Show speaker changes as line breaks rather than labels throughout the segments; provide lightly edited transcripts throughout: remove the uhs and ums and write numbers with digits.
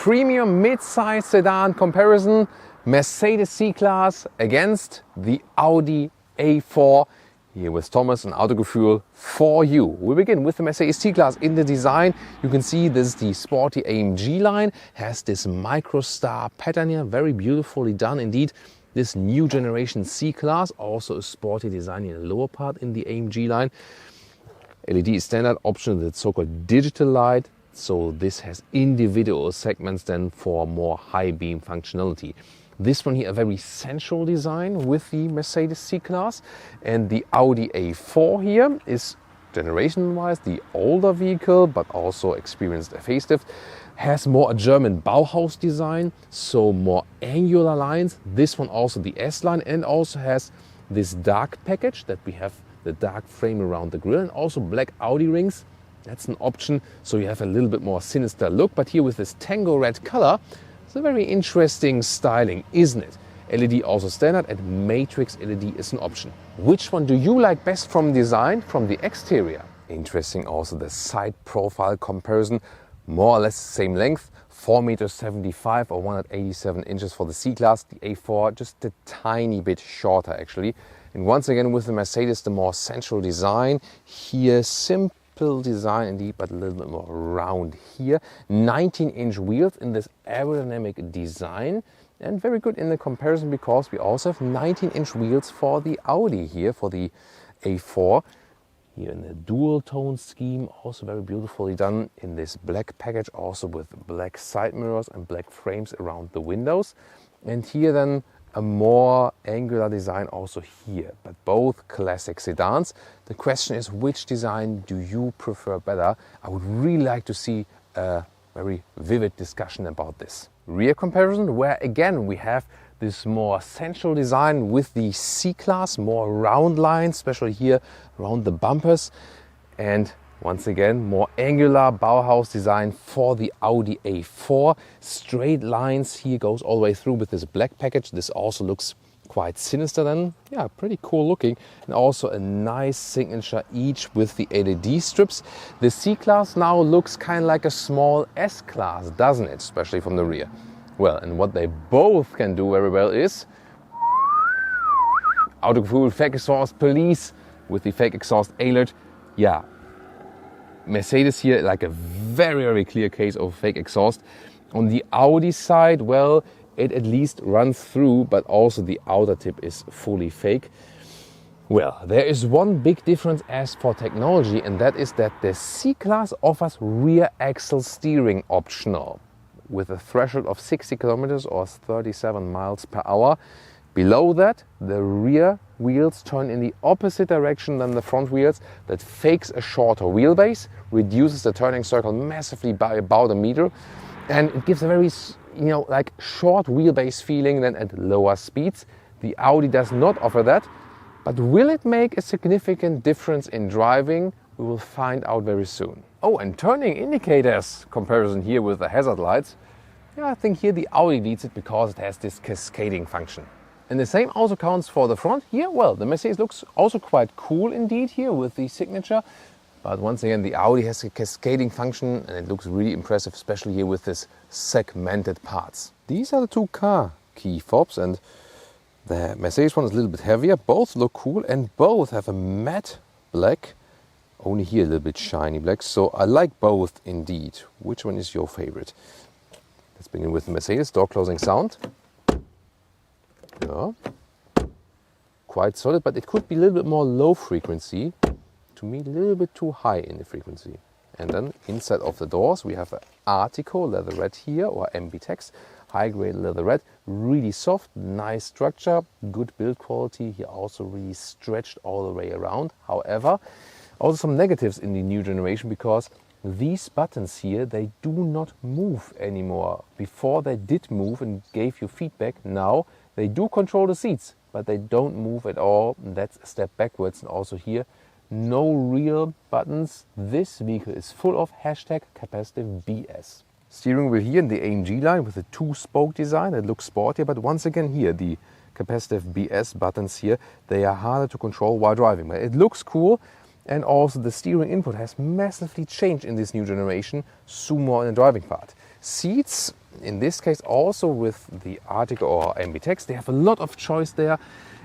premium mid-size sedan comparison, Mercedes C-Class against the Audi A4. Here with Thomas and Autogefuehl for you. We begin with the Mercedes C-Class. In the design, you can see this is the sporty AMG line, has this micro-star pattern here, very beautifully done indeed. This new generation C-Class, also a sporty design in the lower part in the AMG line. LED is standard, optional the so-called digital light, so this has individual segments then for more high beam functionality. This one here, a very sensual design with the Mercedes C-Class, and the Audi A4 here is generation-wise the older vehicle, but also experienced a facelift. Has more a German Bauhaus design, so more angular lines. This one also the S-Line, and also has this dark package that we have the dark frame around the grille, and also black Audi rings. That's an option, so you have a little bit more sinister look. But here with this tango red color, it's a very interesting styling, isn't it? LED also standard, and matrix LED is an option. Which one do you like best from design, from the exterior? Interesting also the side profile comparison, more or less the same length, 4.75 m or 187 inches for the C-Class, the A4 just a tiny bit shorter actually. And once again with the Mercedes, the more sensual design, here simple design indeed, but a little bit more round here. 19-inch wheels in this aerodynamic design, and very good in the comparison because we also have 19-inch wheels for the Audi here, for the A4. Here in the dual tone scheme, also very beautifully done in this black package, also with black side mirrors and black frames around the windows. And here then a more angular design also here, but both classic sedans. The question is, which design do you prefer better? I would really like to see a very vivid discussion about this. Rear comparison, where again we have this more sensual design with the C-Class, more round lines, especially here around the bumpers. And once again, more angular Bauhaus design for the Audi A4. Straight lines here goes all the way through with this black package. This also looks quite sinister then. Yeah, pretty cool looking. And also a nice signature each with the LED strips. The C-Class now looks kind of like a small S-Class, doesn't it? Especially from the rear. Well, and what they both can do very well is Autogefuehl fake exhaust police with the fake exhaust alert. Yeah, Mercedes here like a very, very clear case of fake exhaust. On the Audi side, well, it at least runs through, but also the outer tip is fully fake. Well, there is one big difference as for technology, and that is that the C-Class offers rear axle steering optional with a threshold of 60 kilometers or 37 miles per hour. Below that, the rear wheels turn in the opposite direction than the front wheels. That fakes a shorter wheelbase, reduces the turning circle massively by about a meter, and it gives a very, like short wheelbase feeling then at lower speeds. The Audi does not offer that, but will it make a significant difference in driving? We will find out very soon. Oh, and turning indicators comparison here with the hazard lights. Yeah, I think here the Audi leads it because it has this cascading function. And the same also counts for the front. Here, well, the Mercedes looks also quite cool indeed here with the signature. But once again, the Audi has a cascading function and it looks really impressive, especially here with this segmented parts. These are the two car key fobs, and the Mercedes one is a little bit heavier. Both look cool and both have a matte black. Only here a little bit shiny black, so I like both indeed. Which one is your favorite? Let's begin with the Mercedes door closing sound. Yeah, quite solid, but it could be a little bit more low frequency. To me, a little bit too high in the frequency. And then inside of the doors, we have an Artico leather red here, or MB Tex, high grade leather red, really soft, nice structure, good build quality. Here also really stretched all the way around. However, also some negatives in the new generation because these buttons here, they do not move anymore. Before they did move and gave you feedback. Now they do control the seats, but they don't move at all. That's a step backwards. And also here, no real buttons. This vehicle is full of hashtag capacitive BS. Steering wheel here in the AMG line with a two-spoke design. It looks sporty, but once again here, the capacitive BS buttons here, they are harder to control while driving. But it looks cool. And also the steering input has massively changed in this new generation, soon more in the driving part. Seats, in this case also with the Artico or MB Tex, they have a lot of choice there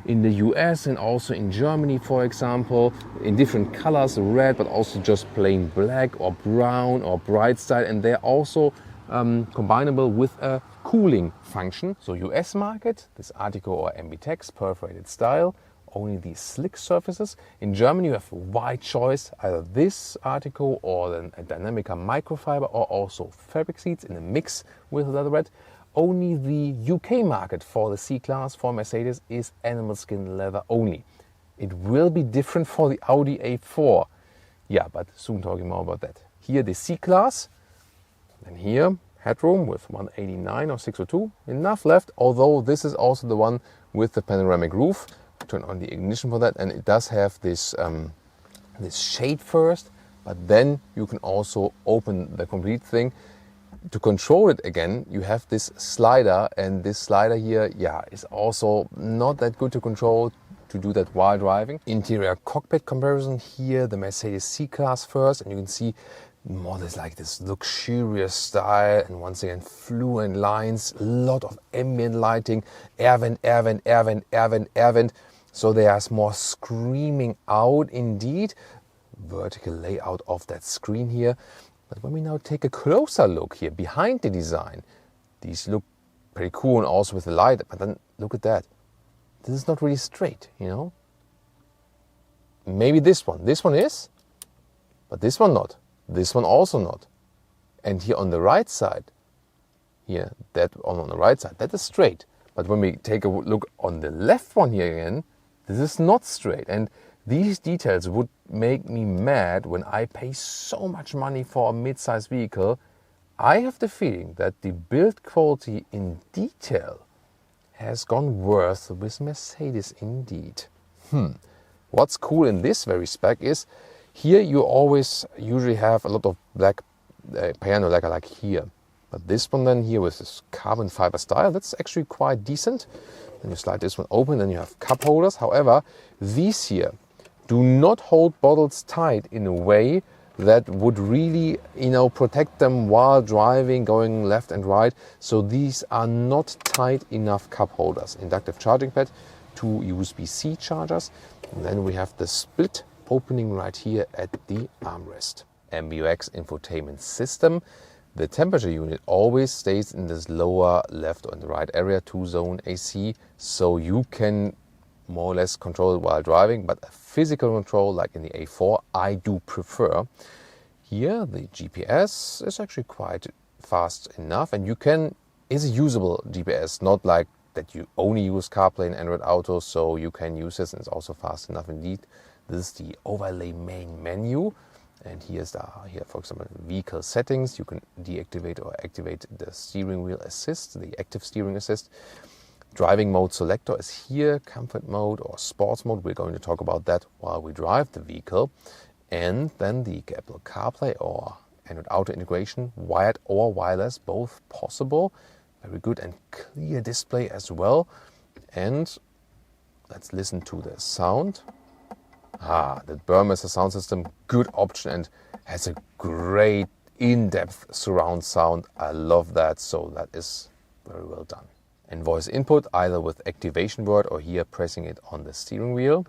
in the US and also in Germany, for example, in different colors, red, but also just plain black or brown or bright style. And they're also combinable with a cooling function. So US market, this Artico or MB Tex, perforated style, only these slick surfaces. In Germany you have a wide choice, either this Artico or then a Dynamica microfiber or also fabric seats in a mix with leather red. Only the UK market for the C-Class for Mercedes is animal skin leather only. It will be different for the Audi A4. Yeah, but soon talking more about that. Here the C-Class, and here headroom with 189 or 602. Enough left, although this is also the one with the panoramic roof. Turn on the ignition for that, and it does have this this shade first, but then you can also open the complete thing. To control it again, you have this slider, and this slider here, yeah, is also not that good to control to do that while driving. Interior cockpit comparison here, the Mercedes C-Class first, and you can see more this like this luxurious style, and once again fluent lines, a lot of ambient lighting, air vent, air vent, air vent, air vent, air vent. So there's more screaming out indeed. Vertical layout of that screen here. But when we now take a closer look here behind the design, these look pretty cool and also with the light, but then look at that. This is not really straight, you know. Maybe this one is, but this one not. This one also not. And here on the right side, here, that on the right side, that is straight. But when we take a look on the left one here again, this is not straight. And these details would make me mad when I pay so much money for a mid-size vehicle. I have the feeling that the build quality in detail has gone worse with Mercedes indeed. What's cool in this very spec is here you always usually have a lot of black piano lacquer like here. But this one then here with this carbon fiber style, that's actually quite decent. Then you slide this one open, then you have cup holders. However, these here do not hold bottles tight in a way that would really, you know, protect them while driving, going left and right. So these are not tight enough cup holders. Inductive charging pad, 2 USB-C chargers. And then we have the split opening right here at the armrest. MBUX infotainment system. The temperature unit always stays in this lower left or in the right area, 2-zone AC, so you can more or less control it while driving, but a physical control like in the A4 I do prefer. Here the GPS is actually quite fast enough, and you can, is a usable GPS, not like that you only use CarPlay and Android Auto, so you can use this and it's also fast enough indeed. This is the overlay main menu. And here's here, for example, vehicle settings. You can deactivate or activate the steering wheel assist, the active steering assist. Driving mode selector is here, comfort mode or sports mode. We're going to talk about that while we drive the vehicle. And then the Apple CarPlay or Android Auto integration, wired or wireless, both possible. Very good and clear display as well. And let's listen to the sound. The Burmester sound system, good option and has a great in-depth surround sound. I love that, so that is very well done. And voice input, either with activation word or here pressing it on the steering wheel.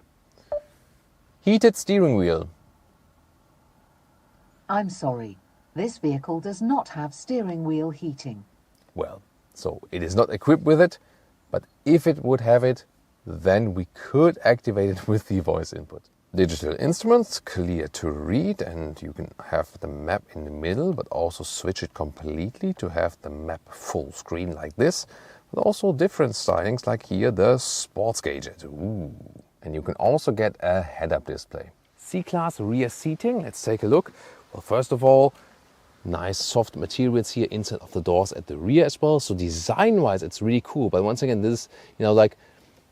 Heated steering wheel.
I'm sorry, this vehicle does not have steering wheel heating.
Well, so it is not equipped with it, but if it would have it, then we could activate it with the voice input. Digital instruments, clear to read, and you can have the map in the middle, but also switch it completely to have the map full screen like this. But also different stylings like here, the sports gauges. Ooh. And you can also get a head-up display. C-Class rear seating, let's take a look. Well, first of all, nice soft materials here inside of the doors at the rear as well. So design-wise, it's really cool. But once again, this is, you know, like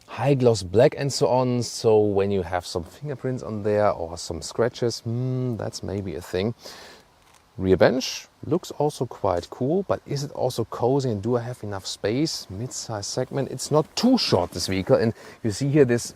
high gloss black and so on, so when you have some fingerprints on there or some scratches, that's maybe a thing. Rear bench looks also quite cool, but is it also cozy and do I have enough space? Mid-size segment, it's not too short, this vehicle, and you see here this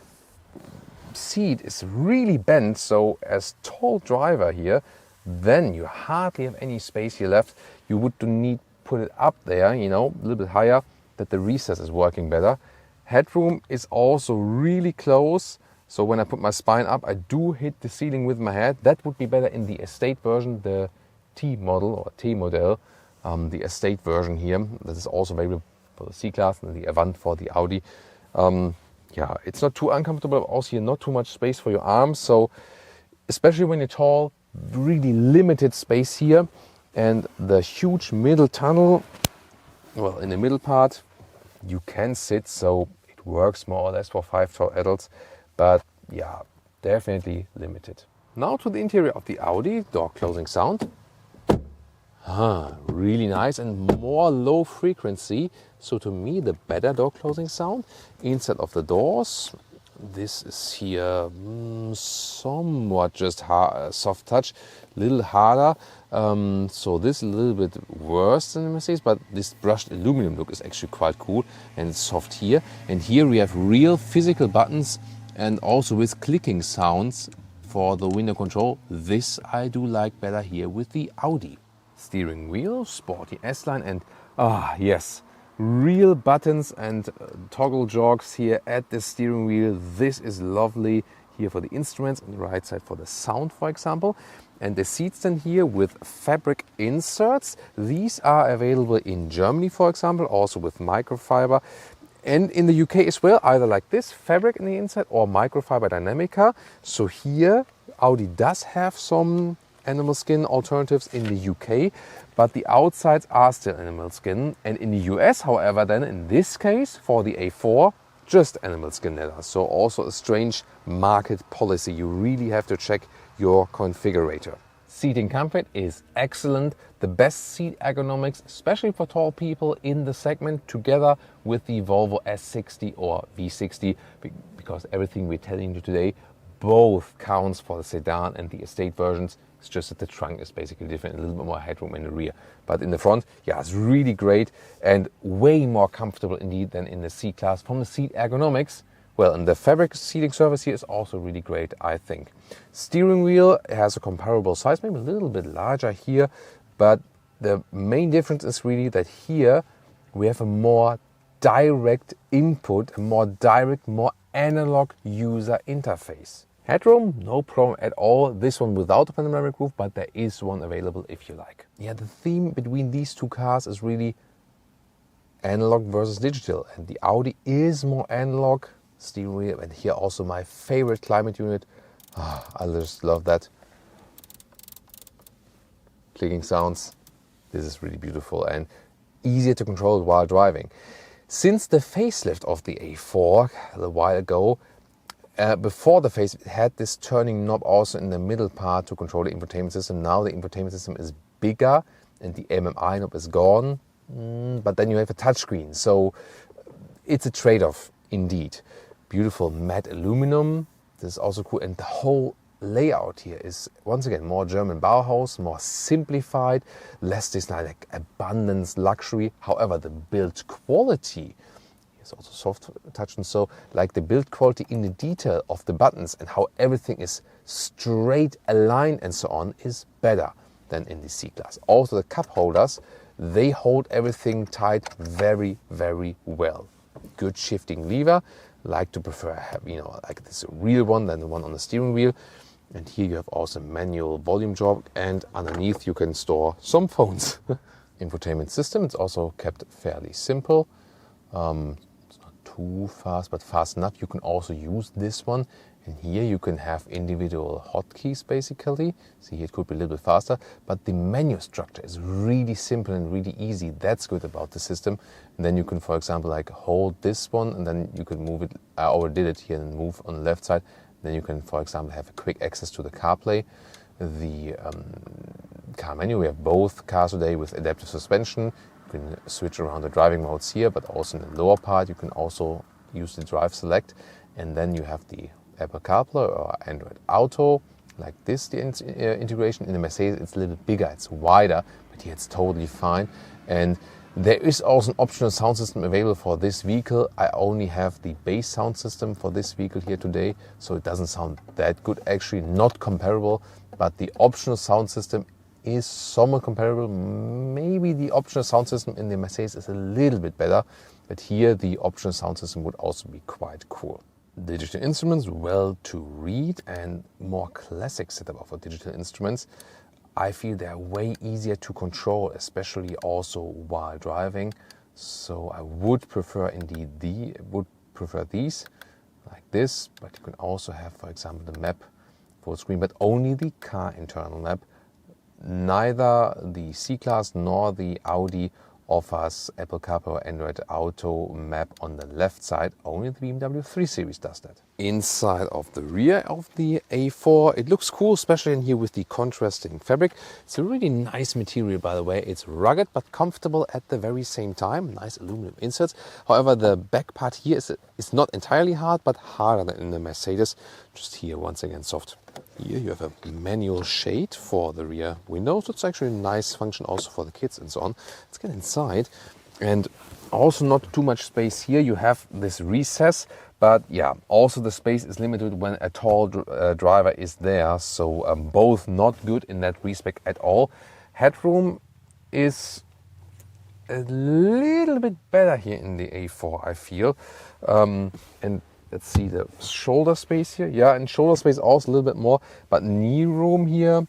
seat is really bent, so as tall driver here, then you hardly have any space here left. You would need put it up there, you know, a little bit higher, that the recess is working better. Headroom is also really close, so when I put my spine up, I do hit the ceiling with my head. That would be better in the estate version, the T model or T model, the estate version here. That is also available for the C-Class and the Avant for the Audi. Yeah, it's not too uncomfortable, but also here not too much space for your arms. So especially when you're tall, really limited space here. And the huge middle tunnel, well, in the middle part, you can sit, so it works more or less for 5 tall adults. But yeah, definitely limited. Now to the interior of the Audi, door closing sound. Really nice and more low frequency. So to me, the better door closing sound. Inside of the doors, this is here somewhat just soft touch, little harder. So this is a little bit worse than the Mercedes, but this brushed aluminum look is actually quite cool, and it's soft here. And here we have real physical buttons and also with clicking sounds for the window control. This I do like better here with the Audi. Steering wheel, sporty S-Line, and yes, real buttons and toggle jogs here at the steering wheel. This is lovely here for the instruments, on the right side for the sound, for example. And the seats then here with fabric inserts. These are available in Germany, for example, also with microfiber. And in the UK as well, either like this, fabric in the inside, or microfiber Dynamica. So here, Audi does have some animal skin alternatives in the UK, but the outsides are still animal skin. And in the US, however, then in this case, for the A4, just animal skin leather. So also a strange market policy. You really have to check your configurator. Seating comfort is excellent. The best seat ergonomics, especially for tall people in the segment, together with the Volvo S60 or V60, because everything we're telling you today both counts for the sedan and the estate versions. It's just that the trunk is basically different, a little bit more headroom in the rear. But in the front, yeah, it's really great and way more comfortable indeed than in the C-Class. From the seat ergonomics, well, and the fabric seating surface here is also really great, I think. Steering wheel has a comparable size, maybe a little bit larger here, but the main difference is really that here we have a more direct input, a more direct, more analog user interface. Headroom, no problem at all. This one without a panoramic roof, but there is one available if you like. Yeah, the theme between these two cars is really analog versus digital. And the Audi is more analog. Steering wheel, and here also my favorite climate unit. I just love that. Clicking sounds. This is really beautiful and easier to control while driving. Since the facelift of the A4 a little while ago, before the face, it had this turning knob also in the middle part to control the infotainment system. Now the infotainment system is bigger and the MMI knob is gone, but then you have a touchscreen. So it's a trade-off indeed. Beautiful matte aluminum. This is also cool. And the whole layout here is, once again, more German Bauhaus, more simplified, less this like abundance, luxury. However, the build quality, it's also soft touch, and so like the build quality in the detail of the buttons and how everything is straight aligned and so on is better than in the C-Class. Also the cup holders, they hold everything tight very, very well. Good shifting lever. Like to prefer, like this real one than the one on the steering wheel. And here you have also manual volume jog, and underneath you can store some phones. Infotainment system, it's also kept fairly simple. It's not too fast, but fast enough. You can also use this one. And here you can have individual hotkeys basically. See, here it could be a little bit faster, but the menu structure is really simple and really easy. That's good about the system. And then you can, for example, like hold this one and then you can move it. I already did it here and move on the left side. Then you can, for example, have a quick access to the CarPlay. The car menu, we have both cars today with adaptive suspension. You can switch around the driving modes here, but also in the lower part, you can also use the drive select. And then you have the Apple CarPlay or Android Auto, like this, the integration. In the Mercedes, it's a little bit bigger, it's wider, but here it's totally fine. And There is also an optional sound system available for this vehicle. I only have the base sound system for this vehicle here today, so it doesn't sound that good. Actually, not comparable, but the optional sound system is somewhat comparable. Maybe the optional sound system in the Mercedes is a little bit better, but here the optional sound system would also be quite cool. Digital instruments, well to read, and more classic setup for digital instruments. I feel they're way easier to control, especially also while driving. So I would prefer these like this, but you can also have, for example, the map full screen, but only the car internal map. Neither the C-Class nor the Audi offers Apple CarPlay or Android Auto map on the left side. Only the BMW 3 Series does that. Inside of the rear of the A4, it looks cool, especially in here with the contrasting fabric. It's a really nice material, by the way. It's rugged but comfortable at the very same time. Nice aluminum inserts. However, the back part here is not entirely hard, but harder than in the Mercedes. Just here, once again, soft. Here you have a manual shade for the rear windows. It's actually a nice function also for the kids and so on. Let's get inside. And also not too much space here. You have this recess, but yeah, also the space is limited when a tall driver is there. So both not good in that respect at all. Headroom is a little bit better here in the A4, I feel. And let's see the shoulder space here. Yeah, and shoulder space also a little bit more, but knee room here,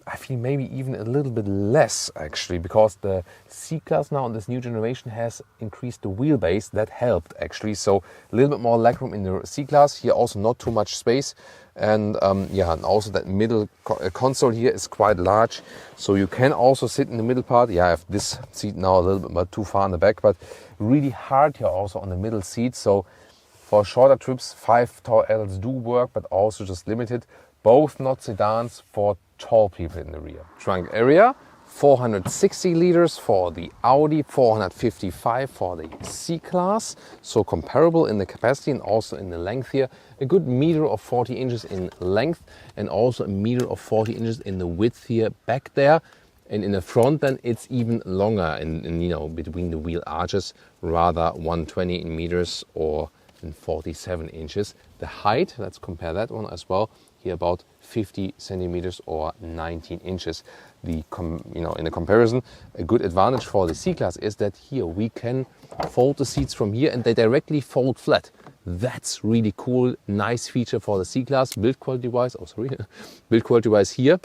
I feel maybe even a little bit less actually, because the C-Class now in this new generation has increased the wheelbase. That helped actually. So a little bit more legroom in the C-Class. Here also not too much space. And yeah, and also that middle console here is quite large. So you can also sit in the middle part. Yeah, I have this seat now a little bit too far in the back, but really hard here also on the middle seat. So for shorter trips, 5 tall adults do work, but also just limited. Both not sedans for tall people in the rear. Trunk area, 460 liters for the Audi, 455 for the C-Class. So comparable in the capacity and also in the length here. A good meter of 40 inches in length and also a meter of 40 inches in the width here back there. And in the front then it's even longer in you know, between the wheel arches, rather 120 in meters or 47 inches. The height, let's compare that one as well. Here about 50 centimeters or 19 inches. In the comparison, a good advantage for the C-Class is that here we can fold the seats from here and they directly fold flat. That's really cool. Nice feature for the C-Class. Build quality wise, build quality wise here,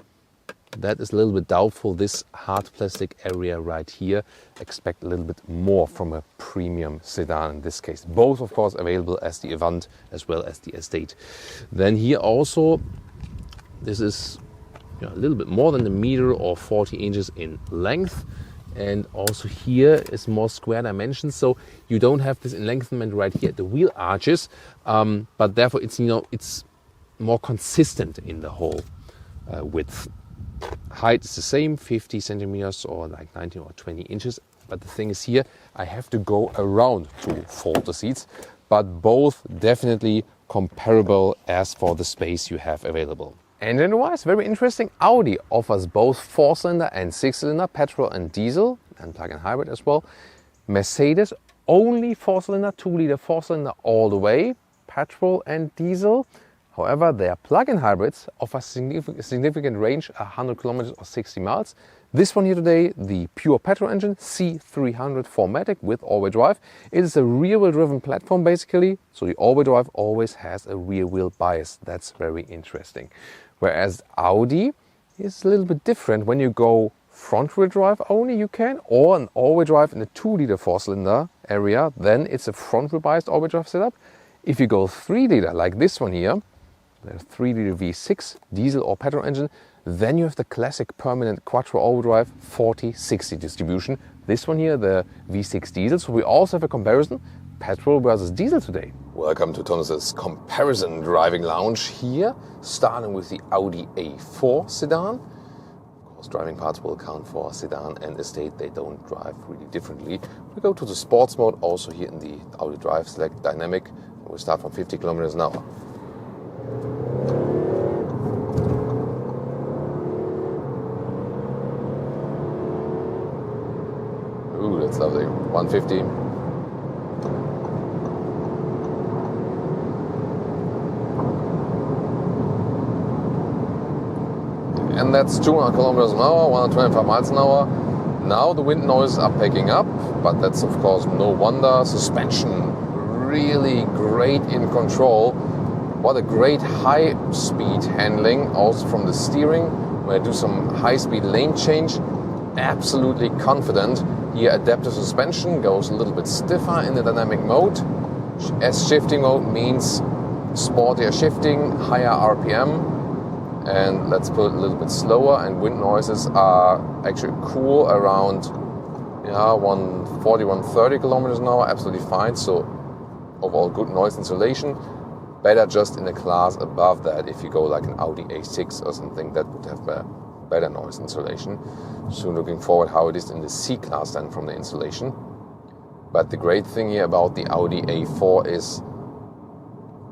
that is a little bit doubtful. This hard plastic area right here, expect a little bit more from a premium sedan in this case. Both of course available as the Avant as well as the Estate. Then here also, this is a little bit more than a meter or 40 inches in length. And also here is more square dimensions, so you don't have this enlengthment right here at the wheel arches, but therefore it's it's more consistent in the whole width. Height is the same, 50 centimeters or like 19 or 20 inches. But the thing is here, I have to go around to fold the seats. But both definitely comparable as for the space you have available. Engine-wise, very interesting. Audi offers both 4-cylinder and 6-cylinder, petrol and diesel, and plug-in hybrid as well. Mercedes, only 4-cylinder, 2-liter 4-cylinder all the way, petrol and diesel. However, their plug-in hybrids offer significant range, 100 kilometers or 60 miles. This one here today, the pure petrol engine, C300 4MATIC with all-wheel drive. It is a rear-wheel driven platform basically, so the all-wheel drive always has a rear-wheel bias. That's very interesting. Whereas Audi is a little bit different. When you go front-wheel drive only, you can, or an all-wheel drive in the 2-liter 4-cylinder area, then it's a front-wheel biased all-wheel drive setup. If you go 3-liter like this one here, the 3-liter V6 diesel or petrol engine, then you have the classic permanent quattro all-wheel drive 40-60 distribution. This one here, the V6 diesel. So we also have a comparison, petrol versus diesel today. Welcome to Thomas's comparison driving lounge here, starting with the Audi A4 sedan. Of course, driving parts will count for sedan and estate. They don't drive really differently. We go to the sports mode, also here in the Audi Drive Select Dynamic. We start from 50 kilometers an hour. That's lovely. 150. And that's 200 kilometers an hour, 125 miles an hour. Now the wind noises are picking up, but that's of course no wonder. Suspension really great in control. What a great high-speed handling, also from the steering. When I do some high-speed lane change, absolutely confident. Here adaptive suspension goes a little bit stiffer in the dynamic mode. S shifting mode means sportier shifting, higher RPM. And let's put it a little bit slower, and wind noises are actually cool around 140, 130 kilometers an hour, absolutely fine. So overall good noise insulation. Better just in a class above that. If you go like an Audi A6 or something, that would have better noise insulation. So looking forward how it is in the C-Class then from the insulation. But the great thing here about the Audi A4 is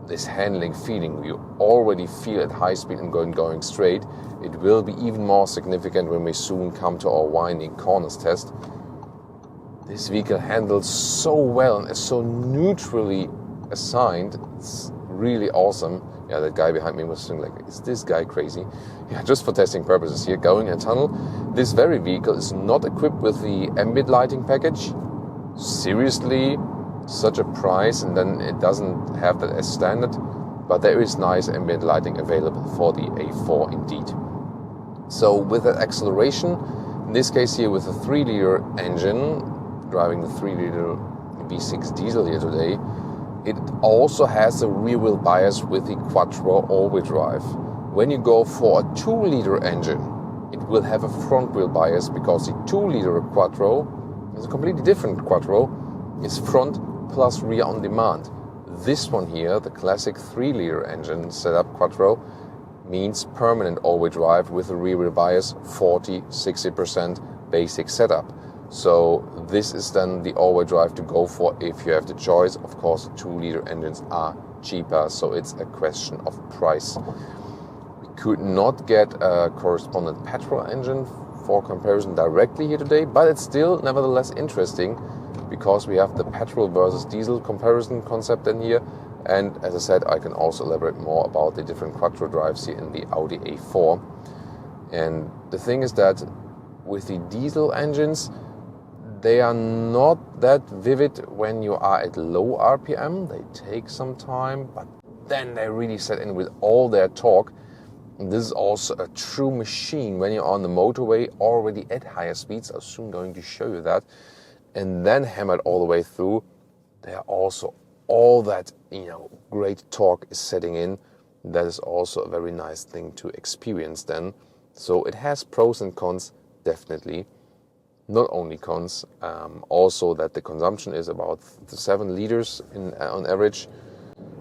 this handling feeling. You already feel at high speed and going straight. It will be even more significant when we soon come to our winding corners test. This vehicle handles so well and is so neutrally assigned. It's really awesome. Yeah, that guy behind me was thinking like, is this guy crazy? Yeah, just for testing purposes here, going in a tunnel. This very vehicle is not equipped with the ambient lighting package. Seriously, such a price, and then it doesn't have that as standard, but there is nice ambient lighting available for the A4 indeed. So with that acceleration, in this case here with a 3-liter engine, driving the 3-liter V6 diesel here today, it also has a rear-wheel bias with the quattro all-wheel drive. When you go for a 2-liter engine, it will have a front-wheel bias because the 2-liter quattro is a completely different quattro. It's front plus rear on demand. This one here, the classic 3-liter engine setup quattro, means permanent all-wheel drive with a rear-wheel bias 40-60% basic setup. So this is then the all-wheel drive to go for if you have the choice. Of course, 2-liter engines are cheaper, so it's a question of price. We could not get a correspondent petrol engine for comparison directly here today, but it's still nevertheless interesting because we have the petrol versus diesel comparison concept in here. And as I said, I can also elaborate more about the different quattro drives here in the Audi A4. And the thing is that with the diesel engines, they are not that vivid when you are at low RPM. They take some time, but then they really set in with all their torque. And this is also a true machine when you're on the motorway already at higher speeds. I'm soon going to show you that. And then hammered all the way through, there are also all that great torque is setting in. That is also a very nice thing to experience then. So it has pros and cons, definitely. Not only cons, also that the consumption is about 7 liters on average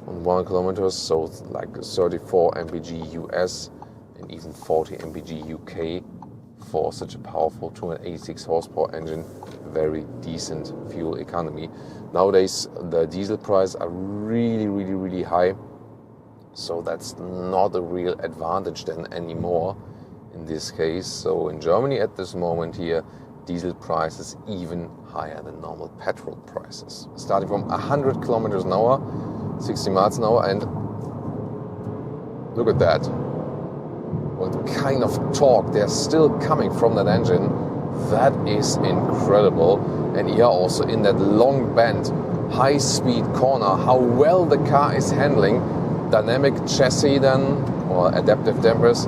on 1 kilometer. So it's like 34 mpg US and even 40 mpg UK for such a powerful 286 horsepower engine. Very decent fuel economy. Nowadays the diesel prices are really high, so that's not a real advantage then anymore in this case. So in Germany at this moment here, diesel prices even higher than normal petrol prices, starting from 100 kilometers an hour, 60 miles an hour, and look at that. What kind of torque they're still coming from that engine. That is incredible. And here also in that long bend, high speed corner, how well the car is handling. Dynamic chassis then, or adaptive dampers.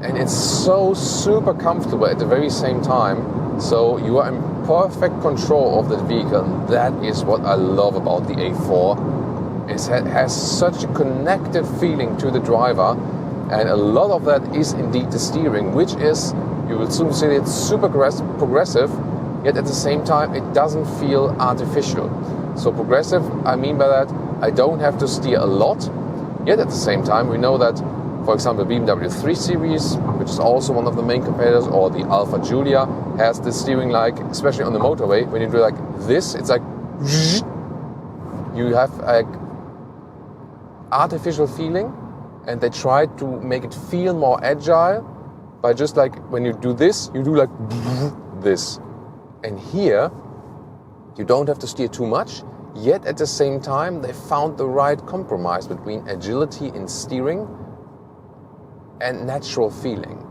And it's so super comfortable at the very same time. So you are in perfect control of the vehicle. And that is what I love about the A4. It has such a connected feeling to the driver. And a lot of that is indeed the steering, which is, you will soon see, it's super progressive, yet at the same time it doesn't feel artificial. So progressive, I mean by that, I don't have to steer a lot, yet at the same time we know that, for example, BMW 3 Series, which is also one of the main competitors, or the Alfa Giulia, has the steering like, especially on the motorway, when you do like this, it's like, you have like artificial feeling, and they try to make it feel more agile by just like when you do this, you do like this. And here, you don't have to steer too much, yet at the same time, they found the right compromise between agility in steering and natural feeling.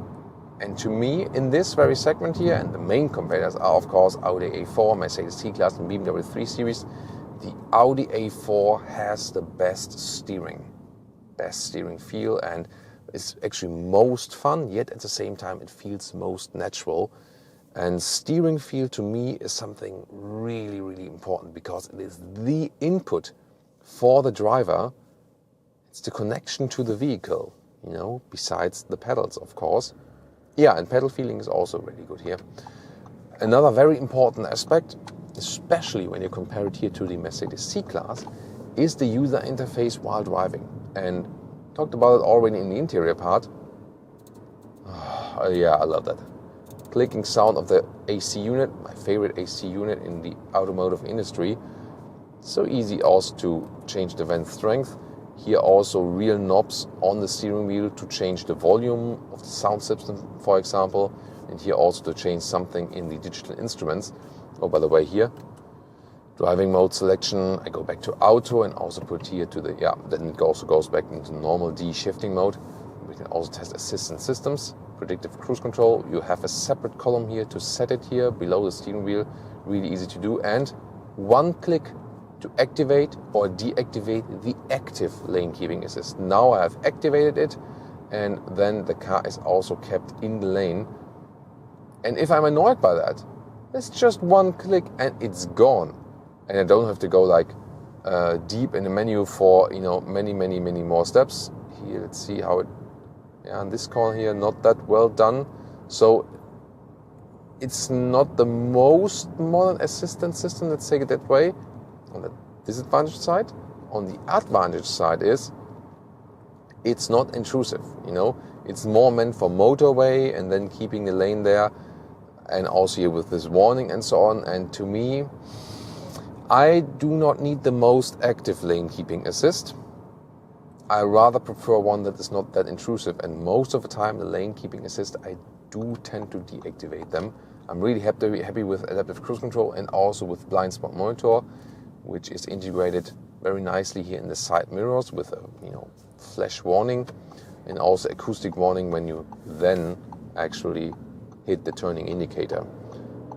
And to me, in this very segment here, and the main competitors are of course Audi A4, Mercedes C-Class and BMW 3 Series, the Audi A4 has the best steering feel, and is actually most fun, yet at the same time it feels most natural. And steering feel to me is something really, really important because it is the input for the driver. It's the connection to the vehicle, you know, besides the pedals, of course. Yeah, and pedal feeling is also really good here. Another very important aspect, especially when you compare it here to the Mercedes C-Class, is the user interface while driving. And talked about it already in the interior part. Yeah, I love that. Clicking sound of the AC unit, my favorite AC unit in the automotive industry. So easy also to change the vent strength. Here also real knobs on the steering wheel to change the volume of the sound system, for example. And here also to change something in the digital instruments. Oh, by the way, here, driving mode selection, I go back to auto and also put here to the, then it also goes back into normal D shifting mode. We can also test assistant systems, predictive cruise control. You have a separate column here to set it here below the steering wheel, really easy to do. And one click to activate or deactivate the active lane keeping assist. Now I have activated it, and then the car is also kept in the lane. And if I'm annoyed by that, it's just one click and it's gone. And I don't have to go like deep in the menu for, you know, many more steps. Here, let's see how it, in this corner here, not that well done. So it's not the most modern assistant system, let's take it that way, on the disadvantage side. On the advantage side is it's not intrusive, you know. It's more meant for motorway and then keeping the lane there, and also here with this warning and so on. And to me, I do not need the most active lane keeping assist. I rather prefer one that is not that intrusive, and most of the time the lane keeping assist I do tend to deactivate them. I'm really happy with adaptive cruise control and also with blind spot monitor, which is integrated very nicely here in the side mirrors with a, you know, flash warning and also acoustic warning when you then actually hit the turning indicator.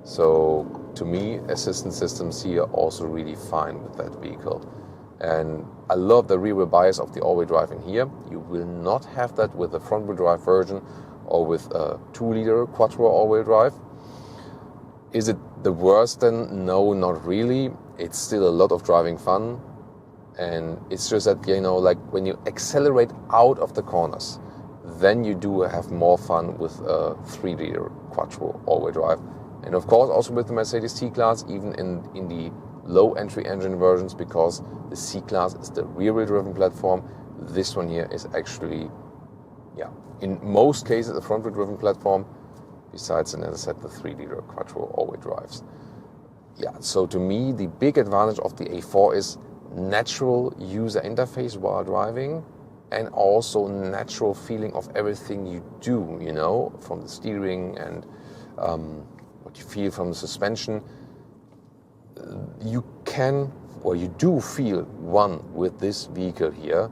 So to me, assistance systems here are also really fine with that vehicle. And I love the rear wheel bias of the all-wheel drive in here. You will not have that with the front wheel drive version or with a 2-liter quattro all-wheel drive. Is it the worst then? No, not really. It's still a lot of driving fun. And it's just that, you know, like when you accelerate out of the corners, then you do have more fun with a 3-liter quattro all-wheel drive. And of course also with the Mercedes C-Class, even in the low entry engine versions, because the C-Class is the rear-wheel driven platform. This one here is actually, in most cases a front-wheel driven platform, besides, and as I said, the 3-liter quattro all-wheel drives. So to me, the big advantage of the A4 is natural user interface while driving, and also natural feeling of everything you do, you know, from the steering and what you feel from the suspension. You can, or you do feel one with this vehicle here,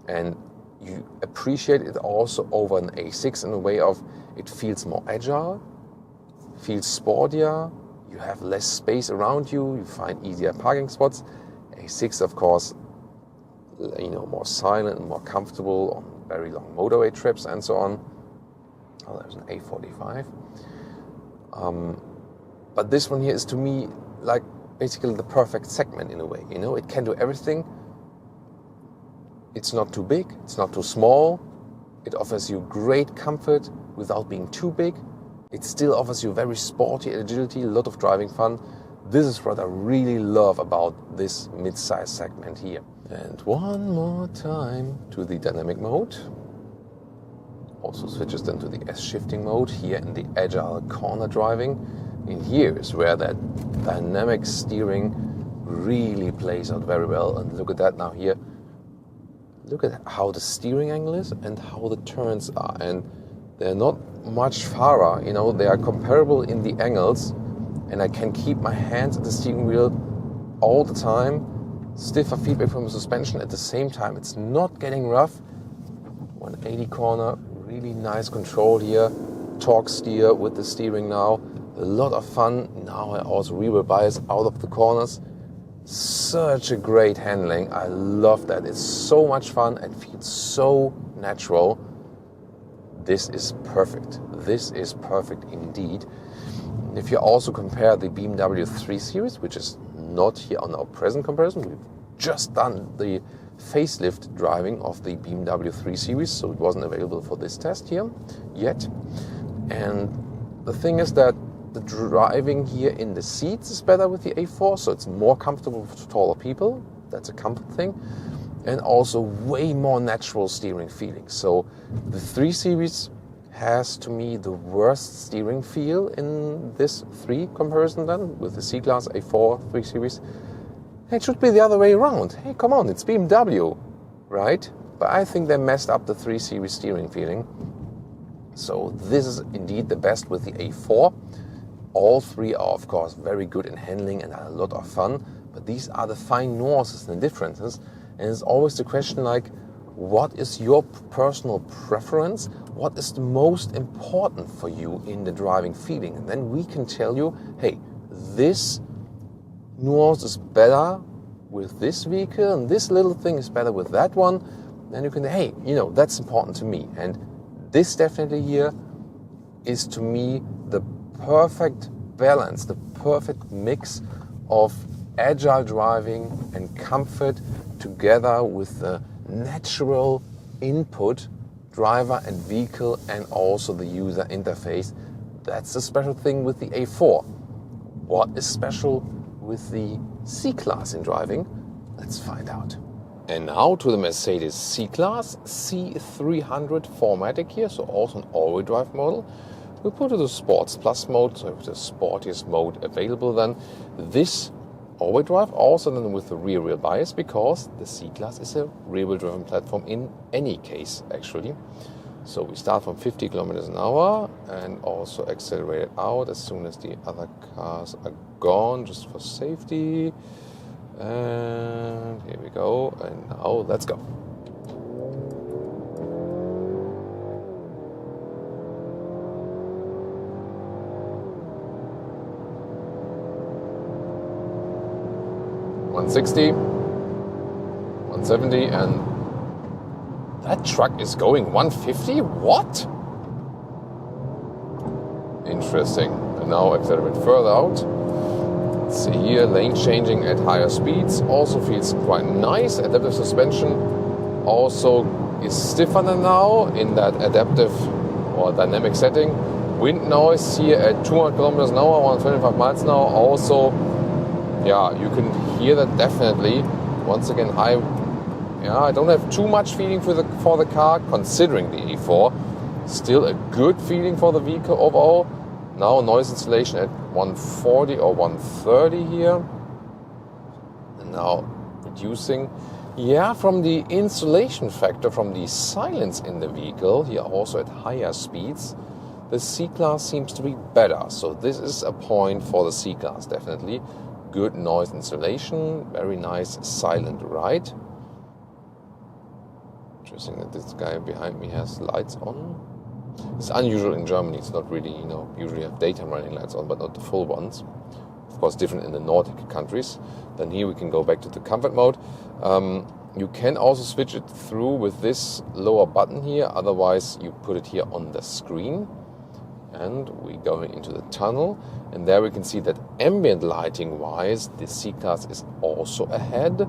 and you appreciate it also over an A6 in a way of it feels more agile, feels sportier, you have less space around you, you find easier parking spots. A6, of course, you know, more silent and more comfortable on very long motorway trips and so on. Oh, there's an A45. But this one here is to me like basically the perfect segment in a way. You know, it can do everything. It's not too big, it's not too small. It offers you great comfort without being too big. It still offers you very sporty agility, a lot of driving fun. This is what I really love about this mid-size segment here. And one more time to the dynamic mode. Also switches then to the S-shifting mode here in the agile corner driving. And here is where that dynamic steering really plays out very well. And look at that now here. Look at how the steering angle is and how the turns are. And they're not much farther, you know, they are comparable in the angles. and I can keep my hands at the steering wheel all the time. Stiffer feedback from the suspension at the same time. It's not getting rough. 180 corner, really nice control here. Torque steer with the steering now. A lot of fun. Now I also rear-wheel bias out of the corners. Such a great handling. I love that. It's so much fun and feels so natural. This is perfect. This is perfect indeed. If you also compare the BMW 3 Series, which is not here on our present comparison, we've just done the facelift driving of the BMW 3 Series, so it wasn't available for this test here yet. And the thing is that the driving here in the seats is better with the A4, so it's more comfortable for taller people. That's a comfort thing. And also way more natural steering feeling. So the 3 Series has, to me, the worst steering feel in this 3 comparison then, with the C-Class A4 3 Series. It should be the other way around. Hey, come on, it's BMW, right? But I think they messed up the 3 Series steering feeling. So this is indeed the best with the A4. All 3 are, of course, very good in handling and are a lot of fun. But these are the fine nuances and differences. And it's always the question like, what is your personal preference? What is the most important for you in the driving feeling? And then we can tell you, hey, this nuance is better with this vehicle and this little thing is better with that one. Then you can say, hey, you know, that's important to me. And this definitely here is to me the perfect balance, the perfect mix of agile driving and comfort together with the natural input, driver and vehicle, and also the user interface. That's the special thing with the A4. What is special with the C-Class in driving? Let's find out. And now to the Mercedes C-Class C300 4MATIC here, so also an all-wheel drive model. We put it to Sports Plus mode, so the sportiest mode available then. This all-wheel drive also then with the rear-wheel bias, because the C-Class is a rear-wheel driven platform in any case actually. So we start from 50 kilometers an hour and also accelerate it out as soon as the other cars are gone, just for safety. And here we go, and now let's go. $160, $170, and that truck is going 150? What? Interesting. And now accelerate further out. Let's see here, lane changing at higher speeds. Also feels quite nice. Adaptive suspension also is stiffer than now in that adaptive or dynamic setting. Wind noise here at 200 kilometers an hour, 125 miles an hour. Also, yeah, you can hear that definitely. Once again, I don't have too much feeling for the car, considering the A4. Still a good feeling for the vehicle overall. Now noise insulation at 140 or 130 here. And now reducing. Yeah, from the insulation factor, from the silence in the vehicle, here also at higher speeds, the C-Class seems to be better. So this is a point for the C-Class, definitely. Good noise insulation, very nice silent ride. Interesting that this guy behind me has lights on. It's unusual in Germany. It's not really, usually have daytime running lights on, but not the full ones. Of course, different in the Nordic countries. Then here we can go back to the comfort mode. You can also switch it through with this lower button here. Otherwise, you put it here on the screen. And we go into the tunnel, and there we can see that ambient lighting wise the C-Class is also ahead,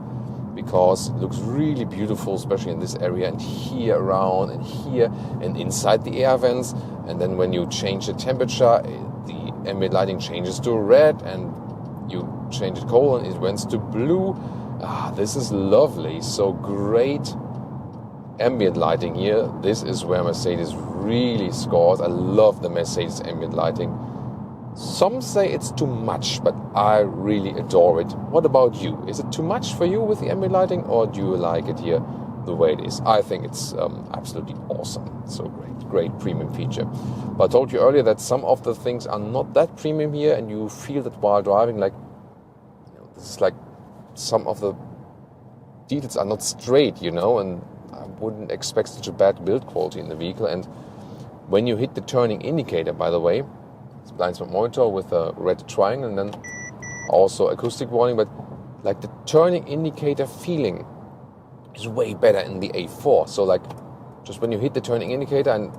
because it looks really beautiful, especially in this area and here around and here and inside the air vents. And then when you change the temperature, the ambient lighting changes to red, and you change it cold and it went to blue. This is lovely. So great ambient lighting here. This is where Mercedes really scores. I love the Mercedes ambient lighting. Some say it's too much, but I really adore it. What about you? Is it too much for you with the ambient lighting, or do you like it here the way it is. I think it's absolutely awesome. So great premium feature. But I told you earlier that some of the things are not that premium here, and you feel that while driving, like, this is like some of the details are not straight, and I wouldn't expect such a bad build quality in the vehicle. And when you hit the turning indicator, by the way, it's blind spot monitor with a red triangle and then also acoustic warning, but like the turning indicator feeling is way better in the A4. So like just when you hit the turning indicator and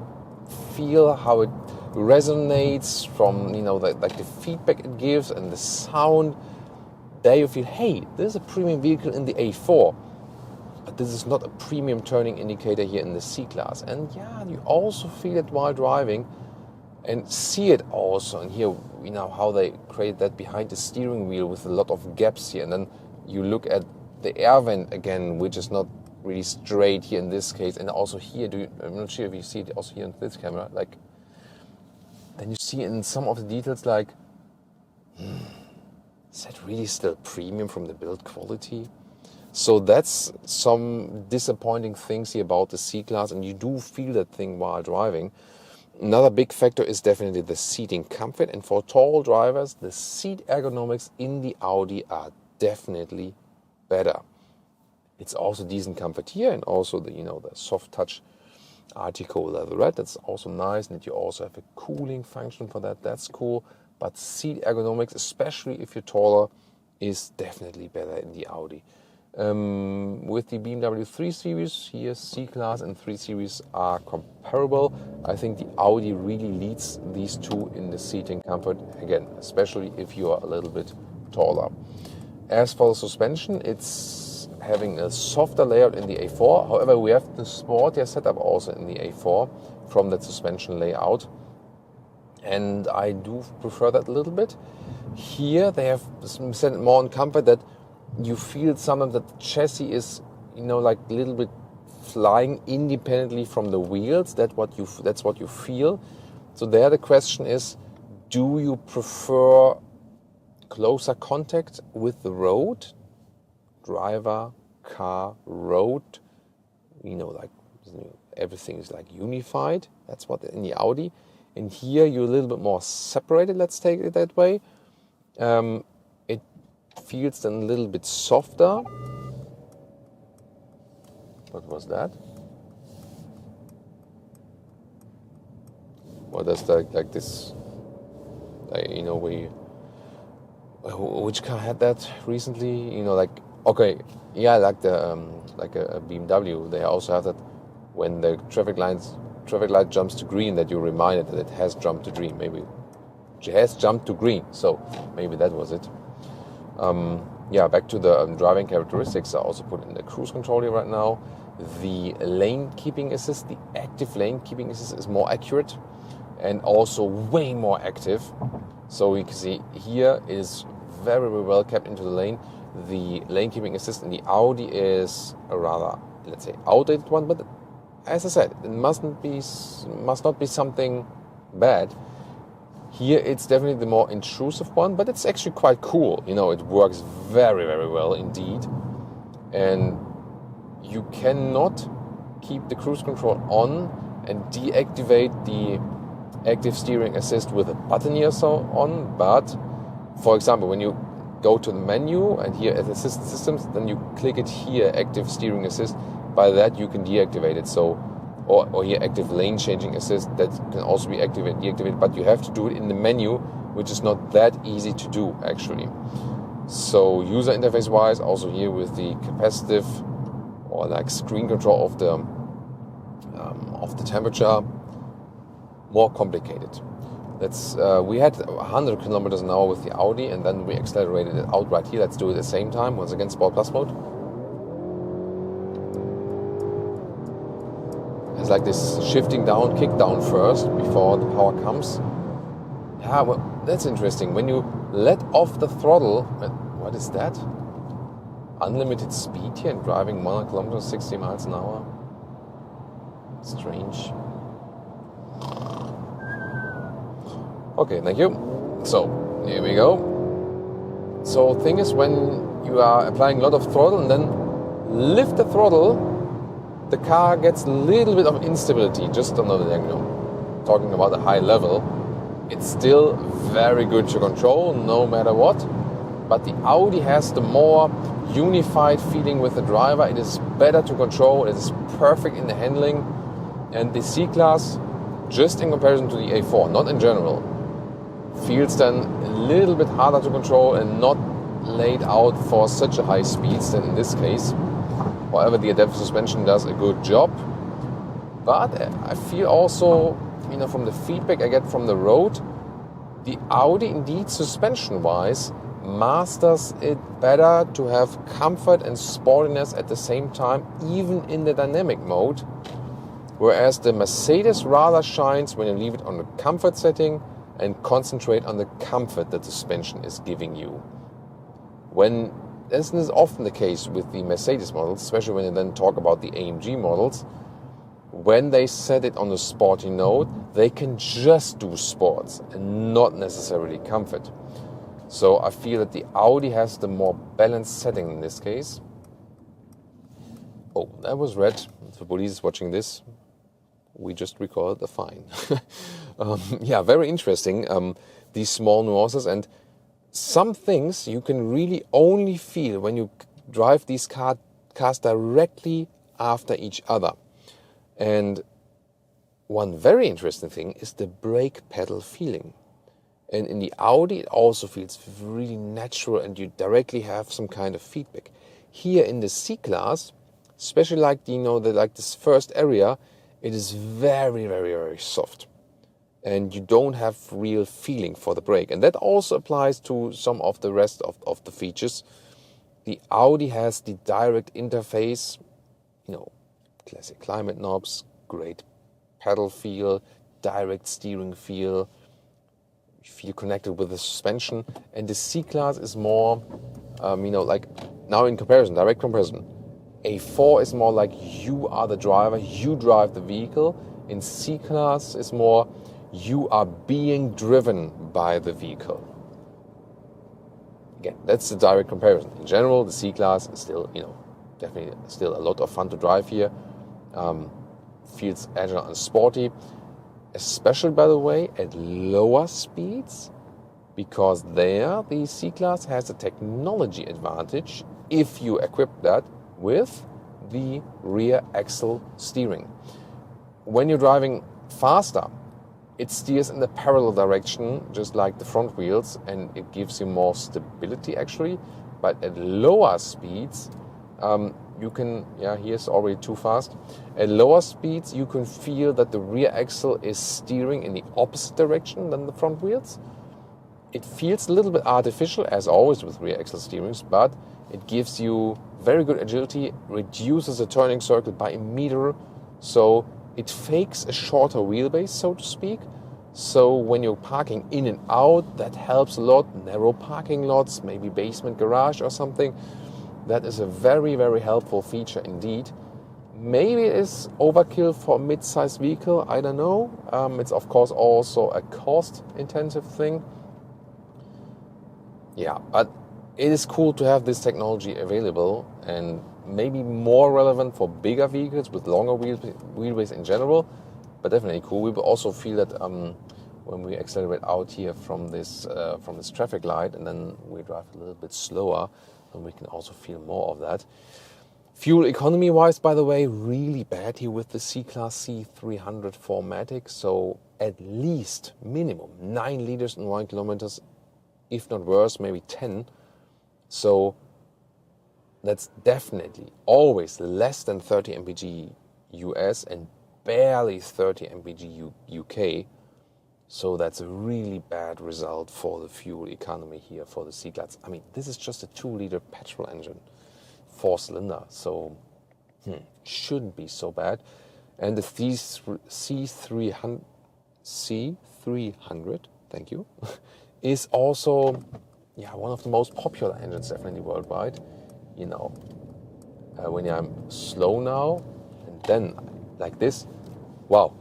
feel how it resonates from, the feedback it gives and the sound, there you feel, hey, this is a premium vehicle in the A4. But this is not a premium turning indicator here in the C-Class. And yeah, you also feel it while driving and see it also. And here, how they create that behind the steering wheel with a lot of gaps here. And then you look at the air vent again, which is not really straight here in this case. And also here, I'm not sure if you see it also here in this camera, like, then you see in some of the details like, is that really still premium from the build quality? So that's some disappointing things here about the C-Class, and you do feel that thing while driving. Another big factor is definitely the seating comfort, and for tall drivers, the seat ergonomics in the Audi are definitely better. It's also decent comfort here, and also the the soft touch Artico leatherette. That's also nice, and you also have a cooling function for that. That's cool. But seat ergonomics, especially if you're taller, is definitely better in the Audi. With the BMW 3 Series, here C-Class and 3 Series are comparable. I think the Audi really leads these two in the seating comfort, again, especially if you are a little bit taller. As for the suspension, it's having a softer layout in the A4. However, we have the sportier setup also in the A4 from that suspension layout. And I do prefer that a little bit. Here they have set it more on comfort, that you feel sometimes that the chassis is, like a little bit flying independently from the wheels. That's what you feel. So there the question is, do you prefer closer contact with the road? Driver, car, road, like everything is like unified. That's what in the Audi. And here you're a little bit more separated, let's take it that way. It feels then a little bit softer. What was that? Well, that's like this, which car had that recently? Okay, yeah, like the like a BMW. They also have that when the traffic light jumps to green, that you're reminded that it has jumped to green. Maybe it has jumped to green, so maybe that was it. Back to the driving characteristics. I also put in the cruise control here right now. The lane keeping assist, the active lane keeping assist is more accurate and also way more active. So you can see here it is very, very well kept into the lane. The lane keeping assist in the Audi is a rather, let's say, outdated one, but as I said, it must not be something bad. Here it's definitely the more intrusive one, but it's actually quite cool. It works very, very well indeed. And you cannot keep the cruise control on and deactivate the active steering assist with a button here so on. But for example, when you go to the menu and here at assist systems, then you click it here, active steering assist. By that you can deactivate it. So, or here active lane changing assist, that can also be activated, deactivated, but you have to do it in the menu, which is not that easy to do actually. So user interface wise, also here with the capacitive or like screen control of the temperature, more complicated. We had 100 kilometers an hour with the Audi, and then we accelerated it out right here. Let's do it at the same time. Once again, Sport Plus mode. It's like this shifting down, kick down first before the power comes. Yeah, well, that's interesting. When you let off the throttle, what is that? Unlimited speed here and driving 100 kilometers, 60 miles an hour. Strange. Okay, thank you. So, here we go. So, thing is, when you are applying a lot of throttle and then lift the throttle, the car gets a little bit of instability, just on the, talking about the high level. It's still very good to control, no matter what. But the Audi has the more unified feeling with the driver. It is better to control, it is perfect in the handling. And the C-Class, just in comparison to the A4, not in general, feels then a little bit harder to control and not laid out for such a high speeds than in this case. However, the adaptive suspension does a good job. But I feel also, from the feedback I get from the road, the Audi indeed suspension-wise masters it better to have comfort and sportiness at the same time, even in the dynamic mode. Whereas the Mercedes rather shines when you leave it on the comfort setting and concentrate on the comfort that the suspension is giving you. When this is often the case with the Mercedes models, especially when you then talk about the AMG models, when they set it on a sporty note, they can just do sports and not necessarily comfort. So I feel that the Audi has the more balanced setting in this case. Oh, that was red. If the police is watching this, we just recorded a fine. Yeah, very interesting, these small nuances. And some things you can really only feel when you drive these cars directly after each other. And one very interesting thing is the brake pedal feeling. And in the Audi, it also feels really natural and you directly have some kind of feedback. Here in the C-Class, especially like, like this first area, it is very, very, very soft. And you don't have real feeling for the brake. And that also applies to some of the rest of the features. The Audi has the direct interface, classic climate knobs, great pedal feel, direct steering feel. You feel connected with the suspension. And the C-Class is more, like now in comparison, direct comparison. A4 is more like you are the driver, you drive the vehicle. In C-Class is more you are being driven by the vehicle. Again, that's the direct comparison. In general, the C-Class is still, definitely still a lot of fun to drive here. Feels agile and sporty, especially, by the way, at lower speeds, because there the C-Class has a technology advantage if you equip that with the rear axle steering. When you're driving faster, it steers in the parallel direction, just like the front wheels, and it gives you more stability actually. But at lower speeds, you can, here's already too fast. At lower speeds, you can feel that the rear axle is steering in the opposite direction than the front wheels. It feels a little bit artificial, as always with rear axle steerings, but it gives you very good agility, reduces the turning circle by a meter, so it fakes a shorter wheelbase, so to speak. So when you're parking in and out, that helps a lot. Narrow parking lots, maybe basement garage or something. That is a very, very helpful feature indeed. Maybe it is overkill for a mid-sized vehicle, I don't know. It's of course also a cost-intensive thing. Yeah, but it is cool to have this technology available and maybe more relevant for bigger vehicles with longer wheelbase in general, but definitely cool. We will also feel that when we accelerate out here from this traffic light and then we drive a little bit slower, then we can also feel more of that. Fuel economy wise, by the way, really bad here with the C-Class C300 4MATIC, so at least minimum 9 liters in 1 kilometers, if not worse, maybe 10. So that's definitely always less than 30 mpg US and barely 30 mpg UK. So that's a really bad result for the fuel economy here for the C-Class. I mean, this is just a 2-liter petrol engine, 4-cylinder, so shouldn't be so bad. And the C300, thank you, is also one of the most popular engines definitely worldwide. When I'm slow now and then like this, wow,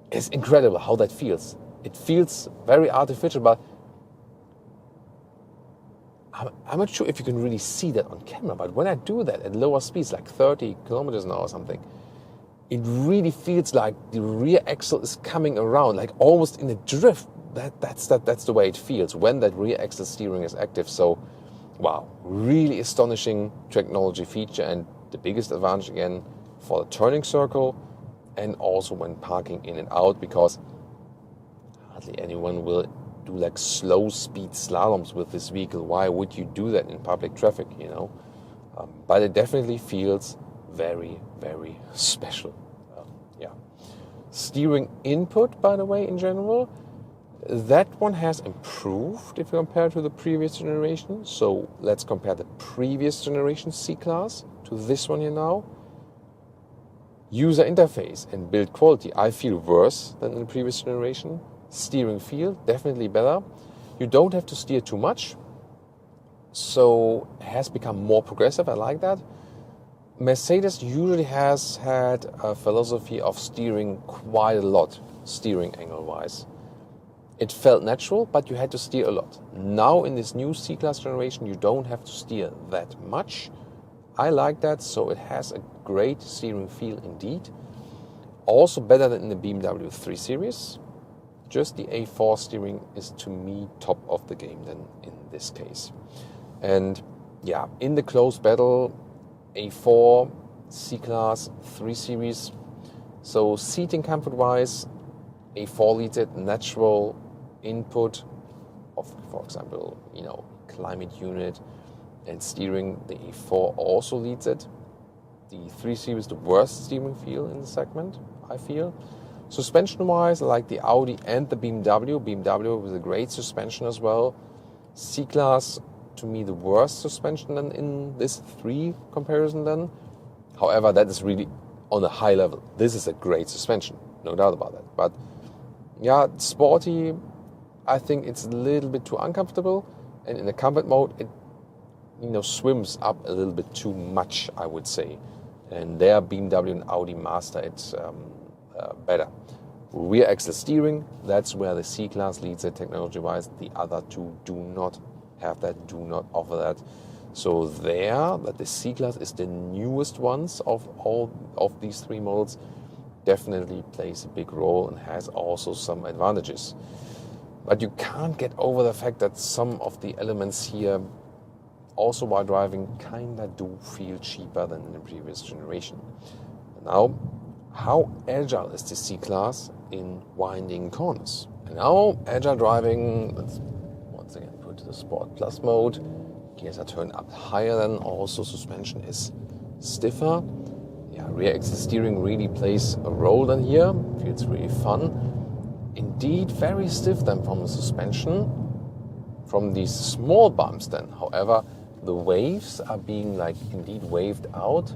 it's incredible how that feels. It feels very artificial, but I'm not sure if you can really see that on camera, but when I do that at lower speeds, like 30 kilometers an hour or something, it really feels like the rear axle is coming around, like almost in a drift. That's the way it feels when that rear axle steering is active. So, wow, really astonishing technology feature, and the biggest advantage again for the turning circle and also when parking in and out, because hardly anyone will do like slow speed slaloms with this vehicle. Why would you do that in public traffic, you know? But it definitely feels very, very special. Yeah. Steering input, by the way, in general, that one has improved if you compare to the previous generation. So let's compare the previous generation C-Class to this one here now. User interface and build quality, I feel worse than in the previous generation. Steering feel, definitely better. You don't have to steer too much, so it has become more progressive. I like that. Mercedes usually has had a philosophy of steering quite a lot, steering angle-wise. It felt natural, but you had to steer a lot. Now in this new C-Class generation, you don't have to steer that much. I like that, so it has a great steering feel indeed. Also better than in the BMW 3 Series. Just the A4 steering is, to me, top of the game then in this case. And yeah, in the close battle, A4, C-Class, 3 Series. So seating comfort-wise, A4 leads it. Natural input of, for example, you know, climate unit and steering, the A4 also leads it. The 3 Series, the worst steering feel in the segment, I feel. Suspension-wise, I like the Audi and the BMW. BMW with a great suspension as well. C-Class, to me, the worst suspension than in this 3 comparison then. However, that is really on a high level. This is a great suspension, no doubt about that. But yeah, sporty, I think it's a little bit too uncomfortable. And in the comfort mode, it, you know, swims up a little bit too much, I would say. And there, BMW and Audi master it better. Rear axle steering, that's where the C-Class leads it technology-wise. The other two do not have that, do not offer that. So there, that the C-Class is the newest ones of all of these 3 models, definitely plays a big role and has also some advantages. But you can't get over the fact that some of the elements here, also while driving, kinda do feel cheaper than in the previous generation. Now, how agile is the C-Class in winding corners? And now, agile driving, let's once again put the Sport Plus mode. Gears are turned up higher than, also suspension is stiffer. Yeah, rear axle steering really plays a role then here. Feels really fun. Indeed, very stiff then from the suspension. From these small bumps then, however, the waves are being like indeed waved out.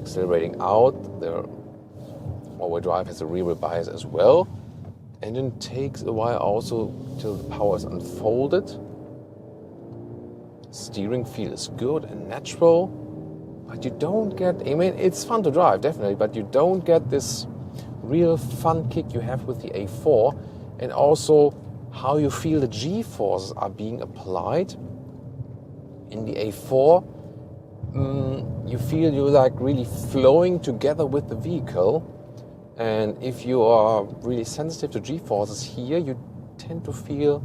Accelerating out, the all-wheel drive has a rear bias as well. Engine takes a while also till the power is unfolded. Steering feel is good and natural, but you don't get, I mean, it's fun to drive, definitely, but you don't get this real fun kick you have with the A4, and also how you feel the G-forces are being applied. In the A4, you feel you're like really flowing together with the vehicle, and if you are really sensitive to G-forces here, you tend to feel,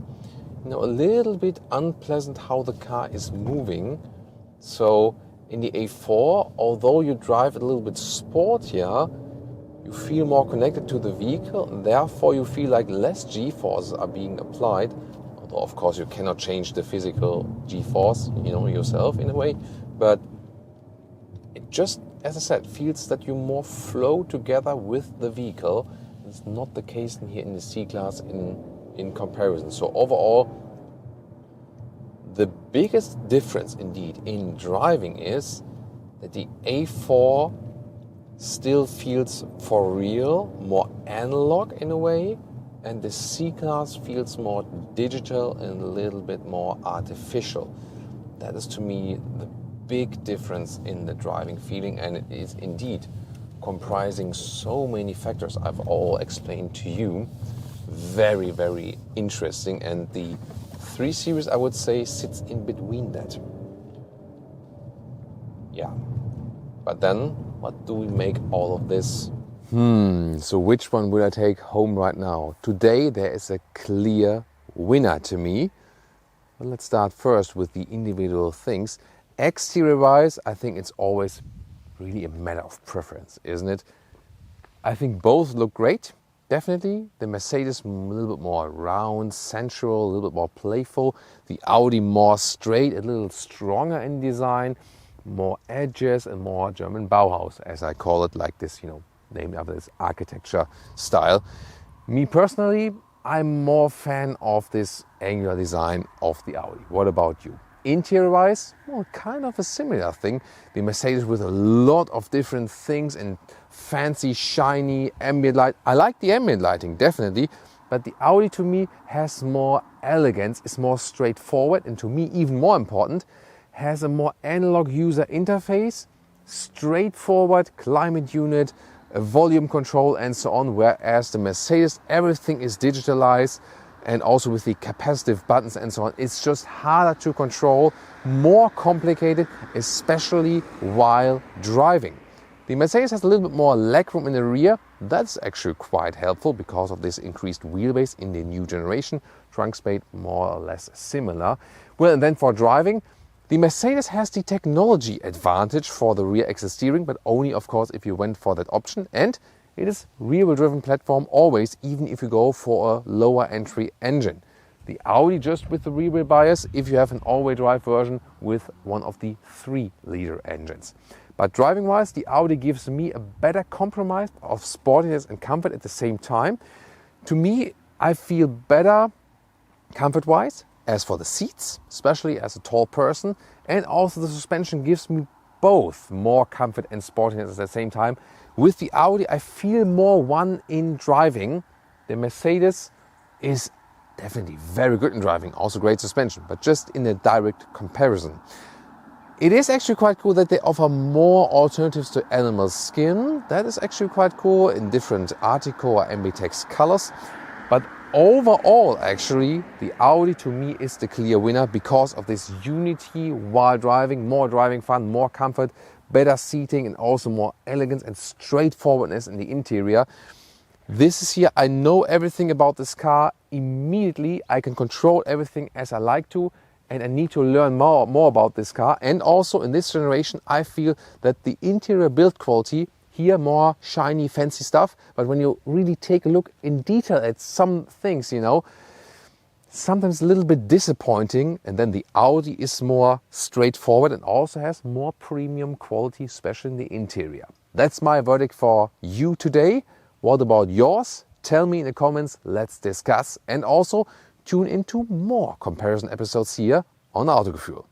you know, a little bit unpleasant how the car is moving. So in the A4, although you drive a little bit sportier, you feel more connected to the vehicle, and therefore you feel like less G-forces are being applied. Although of course you cannot change the physical G-force, you know, yourself in a way, but it just, as I said, feels that you more flow together with the vehicle. It's not the case in here in the C-Class in comparison. So overall, the biggest difference indeed in driving is that the A4 still feels for real, more analog in a way, and the C-Class feels more digital and a little bit more artificial. That is to me the big difference in the driving feeling, and it is indeed comprising so many factors I've all explained to you. Very, very interesting, and the 3 Series, I would say, sits in between that. Yeah. But then, what do we make all of this? So which one will I take home right now? Today there is a clear winner to me. Well, let's start first with the individual things. Exterior-wise, I think it's always really a matter of preference, isn't it? I think both look great. Definitely the Mercedes a little bit more round, sensual, a little bit more playful. The Audi more straight, a little stronger in design, more edges and more German Bauhaus, as I call it, like this, named after this architecture style. Me personally, I'm more fan of this angular design of the Audi. What about you? Interior-wise, well, kind of a similar thing. The Mercedes with a lot of different things and fancy, shiny ambient light. I like the ambient lighting, definitely, but the Audi to me has more elegance, is more straightforward, and to me even more important, has a more analog user interface, straightforward climate unit, a volume control and so on, whereas the Mercedes, everything is digitalized, and also with the capacitive buttons and so on, it's just harder to control, more complicated, especially while driving. The Mercedes has a little bit more legroom in the rear. That's actually quite helpful because of this increased wheelbase in the new generation. Trunk space more or less similar. Well, and then for driving, the Mercedes has the technology advantage for the rear axis steering, but only of course if you went for that option, and it is rear-wheel driven platform always, even if you go for a lower entry engine. The Audi just with the rear wheel bias if you have an all-wheel drive version with one of the 3-liter engines. But driving wise, the Audi gives me a better compromise of sportiness and comfort at the same time. To me, I feel better comfort wise. As for the seats, especially as a tall person, and also the suspension gives me both more comfort and sportiness at the same time. With the Audi, I feel more one in driving. The Mercedes is definitely very good in driving, also great suspension, but just in a direct comparison. It is actually quite cool that they offer more alternatives to animal skin. That is actually quite cool in different Artico or MB Tex colors. But overall, actually, the Audi to me is the clear winner because of this unity while driving, more driving fun, more comfort, better seating, and also more elegance and straightforwardness in the interior. This is here, I know everything about this car immediately. I can control everything as I like to, and I need to learn more about this car. And also in this generation, I feel that the interior build quality here, more shiny, fancy stuff, but when you really take a look in detail at some things, sometimes a little bit disappointing. And then the Audi is more straightforward and also has more premium quality, especially in the interior. That's my verdict for you today. What about yours? Tell me in the comments, let's discuss. And also tune into more comparison episodes here on Autogefuehl.